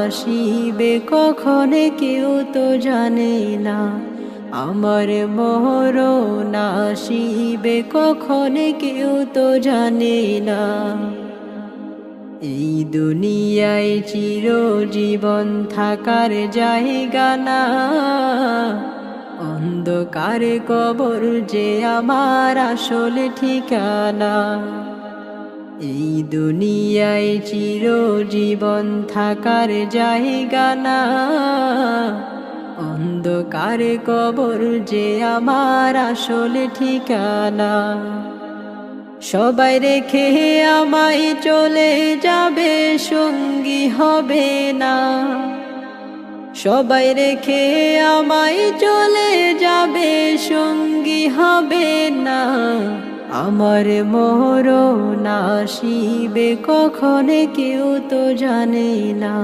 আসিবে কখন কেউ তো জানে না, আমার মরণ আসিবে কখন কেউ তো জানে না। এই দুনিয়ায় চিরজীবন থাকার জায়গা না, অন্ধকারে কবর যে আমার আসল ঠিকানা। এই দুনিয়ায় চিরজীবন থাকার জায়গা না, অন্ধকারে কবর যে আমার আসল ঠিকানা। সবাই রেখে আমায় চলে যাবে, সঙ্গী হবে না। সবাই রেখে আমায় চলে যাবে, সঙ্গী হবে না। আমার মরণ আসিবে কখন কেউ তো জানে না।